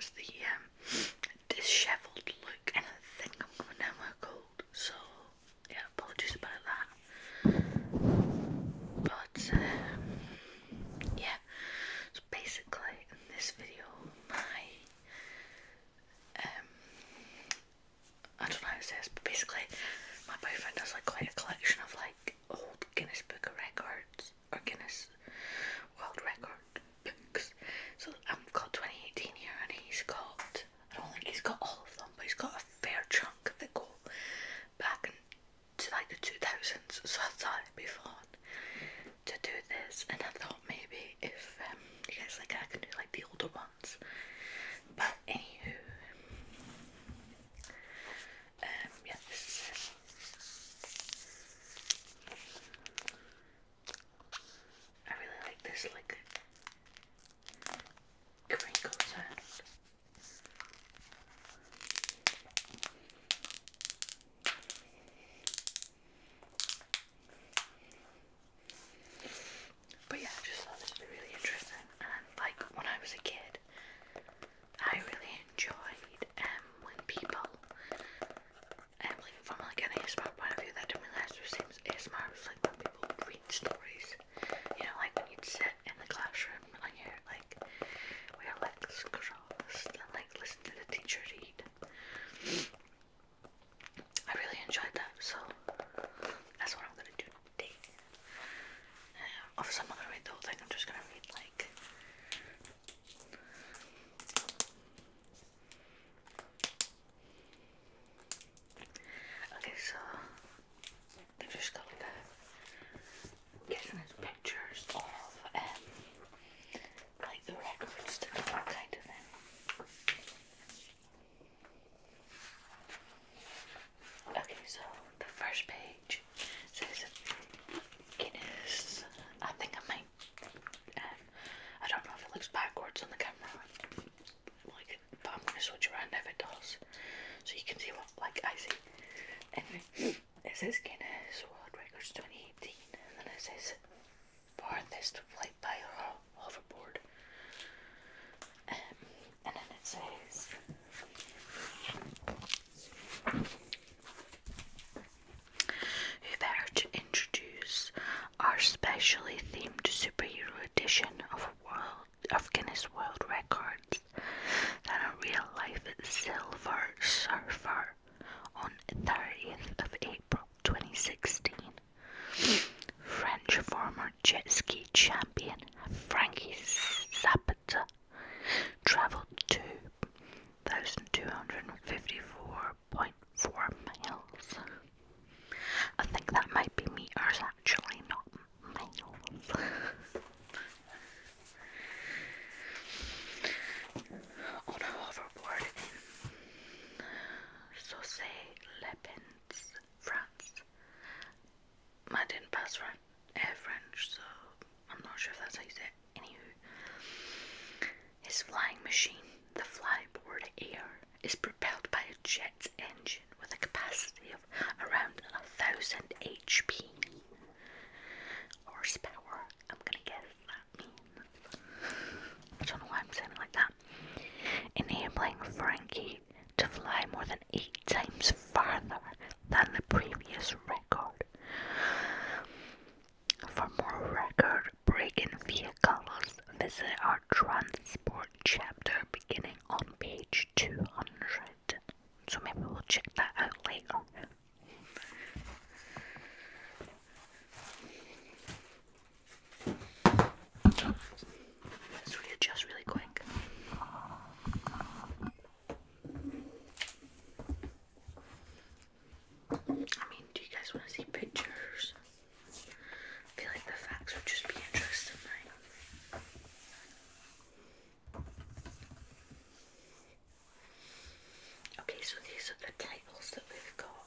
it's the dishevelled look, and I think I'm going down with a cold, so yeah, apologies about that. But yeah, so basically in this video, I don't know how to say this, but basically my boyfriend has like quite a collection of like old Guinness Book of Records or Guinness World Record books. So I've got 2018 here, and he's got, I don't think he's got all of them, but he's got a fair chunk that go back to like the 2000s. So I thought it'd be fun to do this, and I thought maybe if you guys like, I could do like the older ones. But anywho, yeah, this is it. I really like this like crinkle sound. But yeah, I just thought this would be really interesting. And like when I was a kid, I really enjoyed when people like from like an ASMR point of view, that didn't realise it was the same as ASMR. It was like when people would read stories, you know, like when you'd sit in the classroom and you're like with your legs crossed and like listen to the teacher read. I really enjoyed that, so that's what I'm gonna do today. Obviously I'm not gonna read the whole thing, I'm just gonna read like okay, so they've just got like guessing it's pictures of like the records to that kind of thing. Okay, so the first page says Guinness. I think I might I don't know if it looks backwards on the camera, like, but I'm gonna switch around if it does, so you can see what like I see. Anyway, it says Guinness World Records 2018, and then it says farthest flight by hoverboard, and then it says who better to introduce our specially themed superhero edition of Guinness World Records than a real life Silver Surfer on 30th of April 2016. French former jet ski champion Frankie Zapata travelled 2,254.4 miles. I think that might be meters actually, not miles. On a hoverboard in Sauce-les-Pins, France. I didn't pass French, so I'm not sure if that's how you say it. Anywho, his flying machine, the Flyboard Air, is propelled by a jet engine with a capacity of around 1,000 HP. Horsepower, I'm gonna guess that means. I don't know why I'm saying it like that. Enabling Frankie to fly more than 8 times farther than the previous record. For more record-breaking vehicles, visit our transport chapter beginning on page 200. So maybe we'll check that out later. Let's readjust really quick. I mean, do you guys want to see pictures? I feel like the facts would just be interesting, right? Okay, so these are the titles that we've got.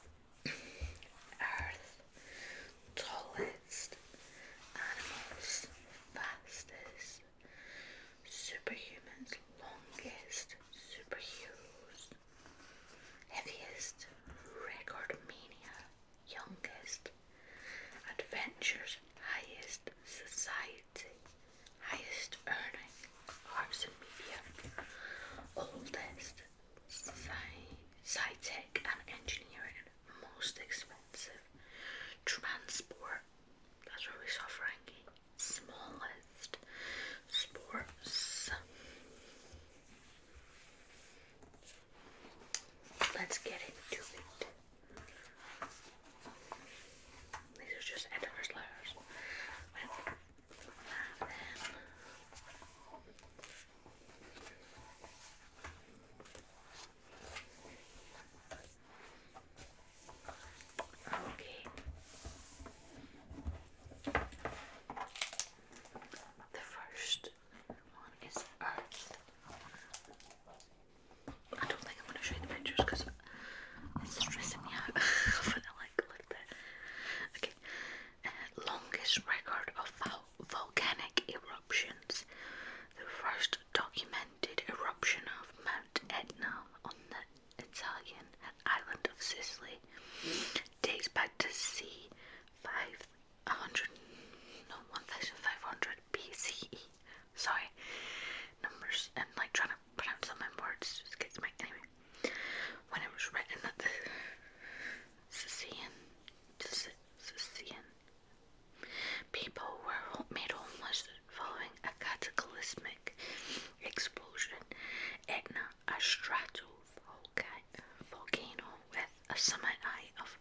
stratovolcano with a summit height of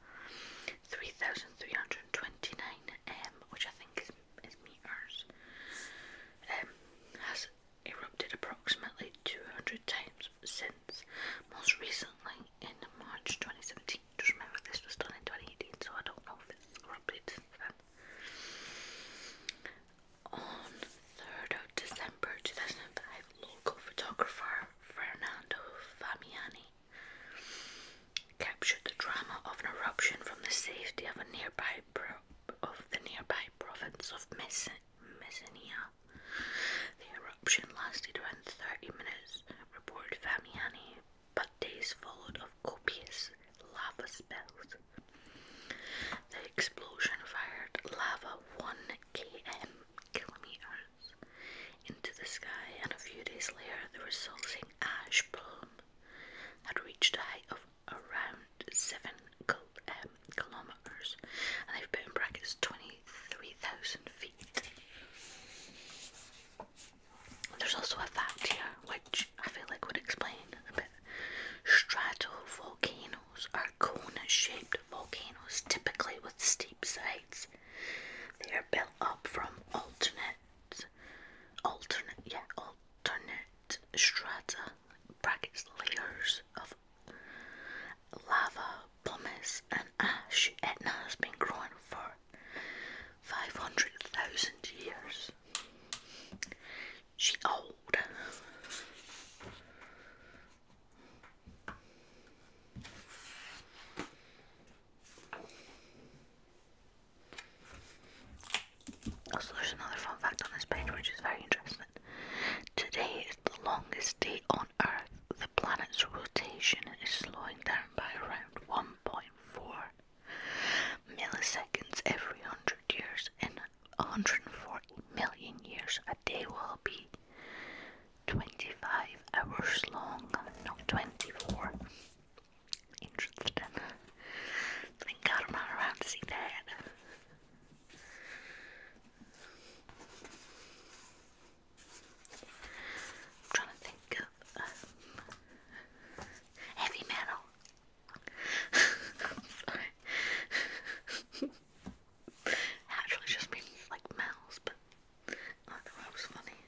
3,329 which I think is meters, has erupted approximately 200 times since, most recently in March 2017. Just remember this was done in 2018, so I don't know if it's erupted since then. On 3rd of December 2005, local photographer Fernando Famiani captured the drama of an eruption from the safety of the nearby province of Messenia. The eruption lasted around 30 minutes, reported Famiani, but days followed of copious lava spills. The explosion fired lava 1 kilometers into the sky, and a few days later the resulting ash plume had reached a height of around 7 kilometers, and they've put in brackets 23,000 feet. There's also a fact here which I feel like would explain a bit. Stratovolcanoes are cone-shaped volcanoes, typically with steep sides. They are built up from alternate strata, brackets layers of lava, pumice and ash. Etna has been growing for 500,000 years. She old. Also, there's another fun fact on this page which is very interesting. Today is the longest day on Earth. The planet's rotation is slowing down by around 1.4 milliseconds every 100 years. In 140 million years, a day will be 25 hours long, not 24. Interesting. Think God I'm not around to see that. I'm trying to think of heavy metal. Sorry. Actually just means like metals, but I thought that was funny.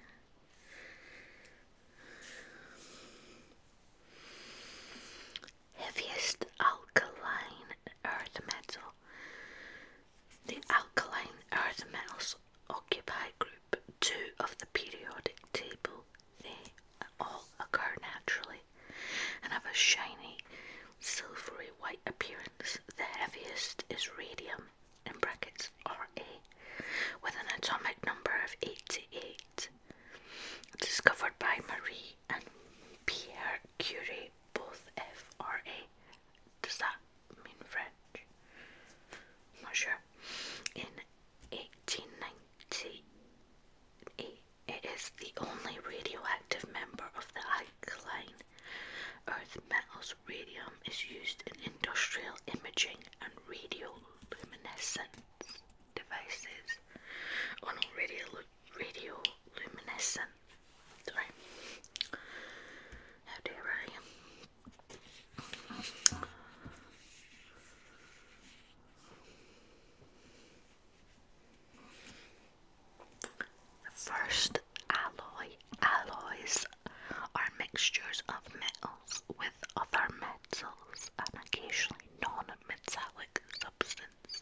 Heaviest alkaline earth metal. The alkaline earth metals occupy group 2 of the periodic table. They all occur naturally and have a shiny, silvery white appearance. The heaviest is radium, in brackets Ra, with an atomic number of 88, discovered by Marie and Pierre Curie, both Fra. Does that mean French? I'm not sure. In 1898, it is the only radioactive member of the alkaline earth metals. Radium is used in industrial imaging and radioluminescence devices. Oh no, radioluminescent. Sorry. How dare I? First alloys are mixtures of metals with other metals and occasionally non-metallic substances.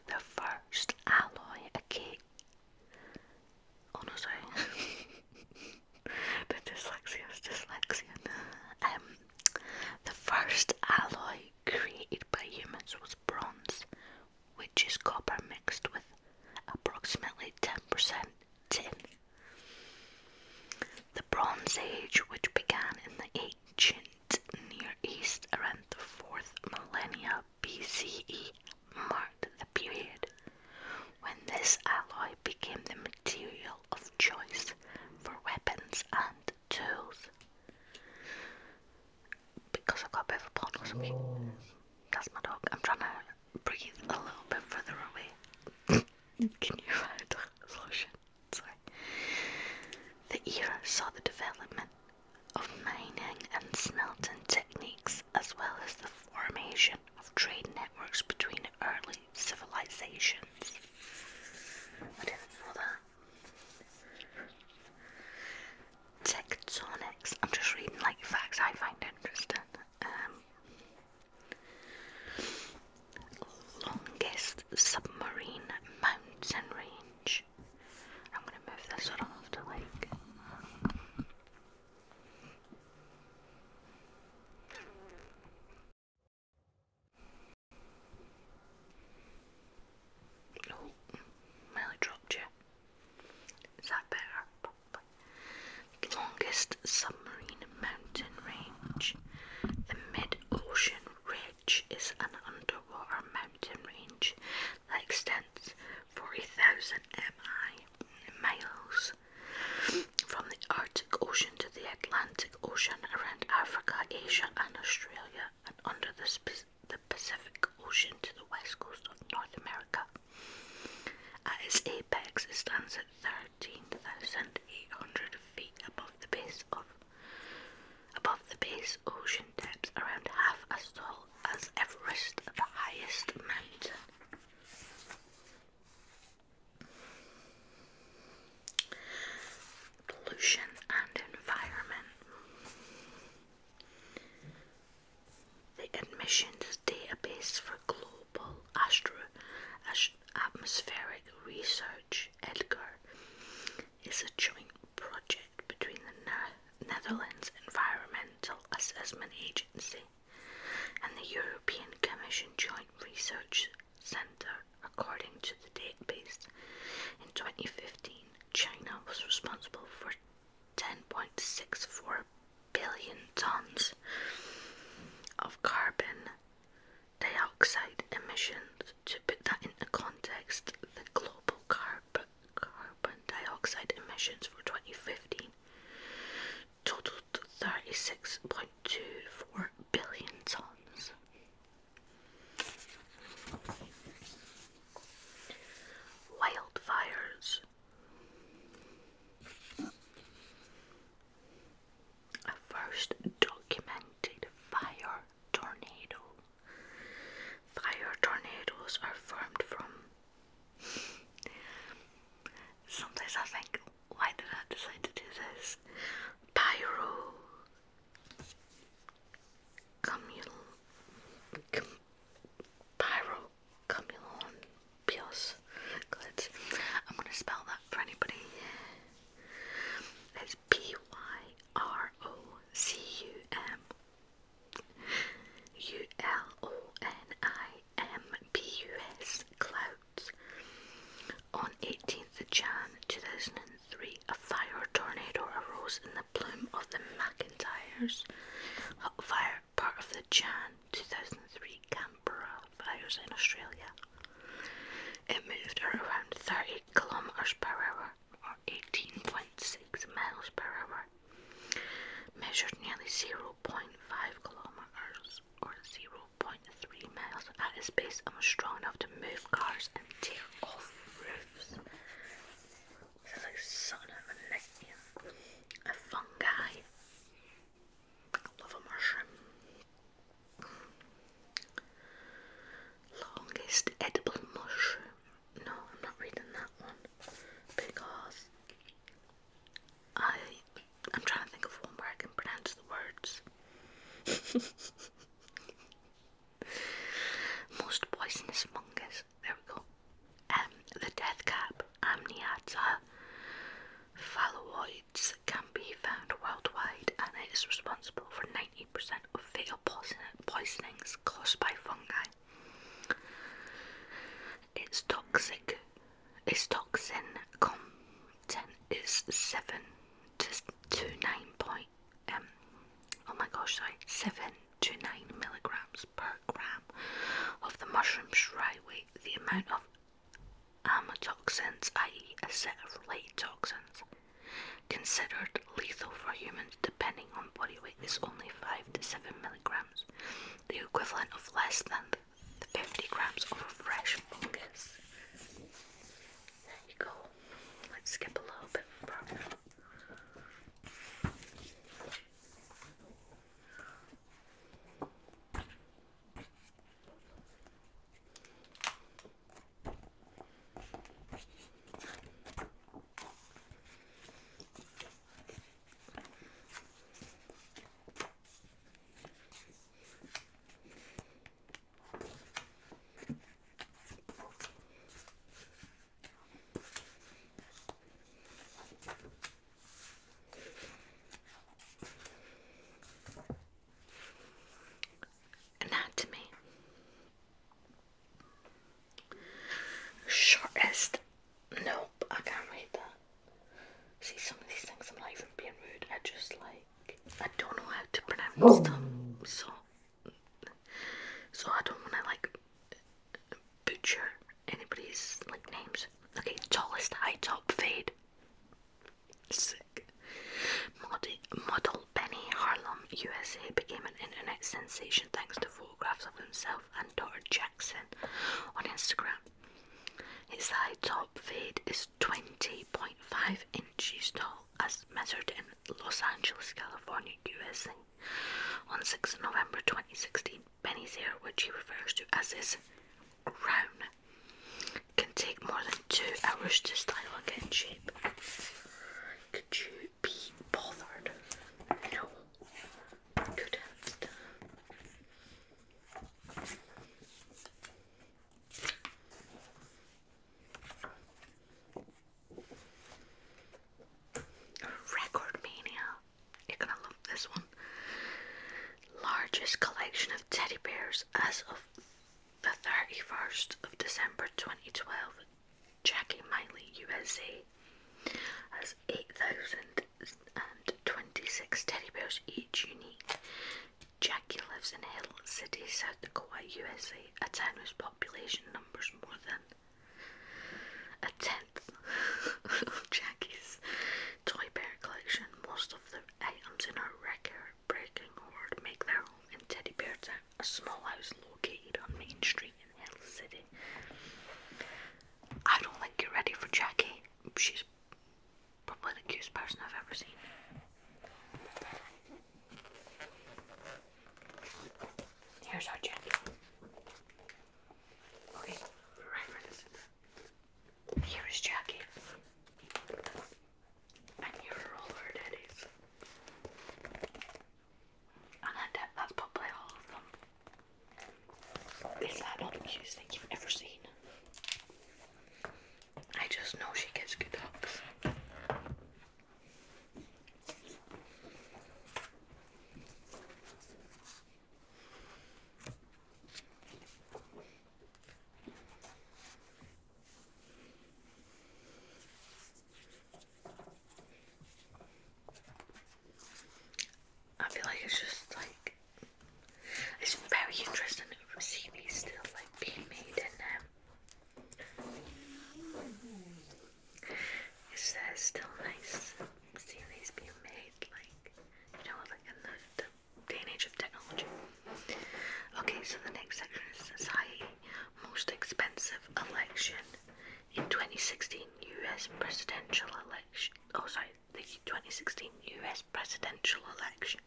The first alloy oh no, sorry. The dyslexia is dyslexia. The first alloy created by humans was bronze, which is copper mixed with approximately 10% tin. The Bronze Age, which began in the ancient Near East around the 4th millennia BCE, marked the period when this alloy became the material of choice for weapons and tools. Because I've got a bit of a pond on me. That's my dog. I'm trying to breathe a little bit further away. Can you find the solution? Sorry. The era saw the development of Atlantic Ocean around Africa, Asia and Australia, and under the Pacific Ocean to the west coast of North America. At its apex, it stands at 13,800 feet above the base. Ocean depths around half as tall as Everest, the highest mountain. Pollution and environment. The Emissions Database for Global Atmospheric Research, EDGAR, is a joint project between the Netherlands Environmental Assessment Agency and the European Commission Joint Research Centre. According to the database, in 2015, China was responsible for 10.64 billion tonnes of carbon dioxide emissions. To put that into context, the global carbon dioxide emissions for 2015 totaled 36.24 billion tonnes. Wildfires. A first documented fire tornado. Fire tornadoes are formed from... Sometimes I think, why did I decide to do this? Pyrocumulonimbus. I'm going to spell that for anybody. It's Pyrocumulonimbus clouds. On 18th of Jan 2003, a fire tornado arose in the plume of the McIntyre's fire, part of the Jan 2003 Canberra fires in Australia. It moved at around 30 kilometres per hour, or 18.6 miles per hour, measured nearly 0.5 kilometres, or 0.3 miles at its base, and was strong enough to move cars and tear off roofs. This is like something of a nightmare. A fungi. I love a mushroom. Longest edible mushroom. No, I'm not reading that one because I'm trying to think of one where I can pronounce the words. Most poisonous fungus. There we go. The death cap, Amniata phalloides, can be found worldwide, and it is responsible for 90% of fatal poisonings caused by fungi. Its toxin content is 7 to 9 milligrams per gram of the mushroom's dry weight. The amount of amatoxins, i.e. acetylate toxins, considered lethal for humans depending on body weight is only 5 to 7 milligrams, the equivalent of less than 50 grams of a fresh fungus. There you go. Let's skip a little bit further. Shortest. Nope, I can't read that. See, some of these things, I'm not even being rude. I don't know how to pronounce them. So I don't want to butcher anybody's names. Okay, tallest high top fade. Sick. Model penny. USA became an internet sensation thanks to photographs of himself and daughter Jackson on Instagram. His high top fade is 20.5 inches tall, as measured in Los Angeles, California, USA. On 6 November 2016, Benny's hair, which he refers to as his crown, can take more than 2 hours to style and get in shape. Could you be bothered? No. Couldn't. Record Mania. You're gonna love this one. Largest collection of teddy bears as of the 31st of December 2012. Jackie Miley, USA, has 8,026 teddy bears, each unique. Jackie lives in Hill City, South Dakota, USA, a town whose population numbers more than a tenth of Jackie's toy bear collection. Most of the items in her record-breaking hoard make their home in Teddy Bear Town, a small house located on Main Street in Hill City. I don't think you're ready for Jackie. She's probably the cutest person I've ever seen. Here's our Jackie. Okay, for reference, here is Jackie. And here are all her daddies. And that's probably all of them. Is that not the cutest thing you've ever seen? I just know she gives good hugs. I feel like it's just like, it's very interesting to see these still like being made in it says still nice seeing these being made, like, you know, like in the day and age of technology. Okay, so the next section is society. Most expensive election in 2016 US presidential election. The 2016 US presidential election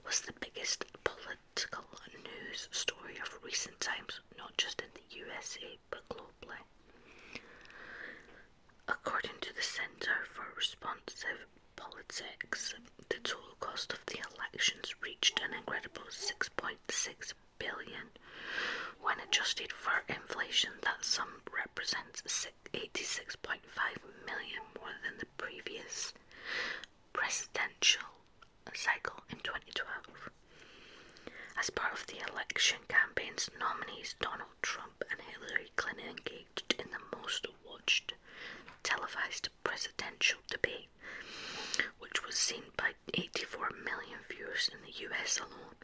was the biggest political news story of recent times, not just in the USA but globally. According to the Center for Responsive Politics, the total cost of the elections reached an incredible $6.6 billion. When adjusted for inflation, that sum represents 86.5 million more than the previous presidential cycle in 2012. As part of the election campaigns, nominees Donald Trump and Hillary Clinton engaged in the most watched televised presidential debate, which was seen by 84 million viewers in the US alone.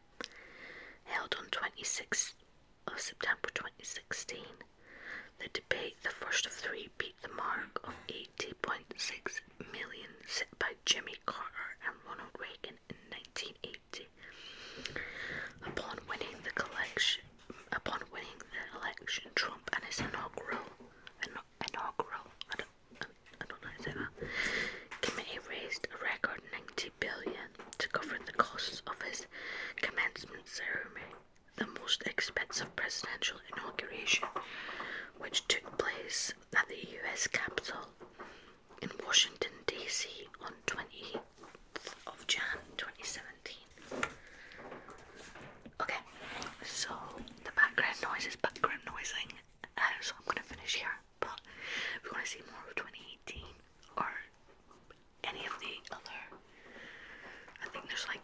Held on 26th of September 2016, the debate, the first of 3, beat the mark of 80.6 million set by Jimmy Carter and Ronald Reagan in 1980. Upon winning the election, Trump and his inaugural, I don't know how to say that, committee raised a record $90 billion to cover the costs of his commencement ceremony, the most expensive presidential inauguration, which took place at the US Capitol in Washington, D.C. on 20th of Jan 2017. Okay, so the background noise is background noising, so I'm going to finish here, but if you want to see more of 2018 or any of the other, I think there's like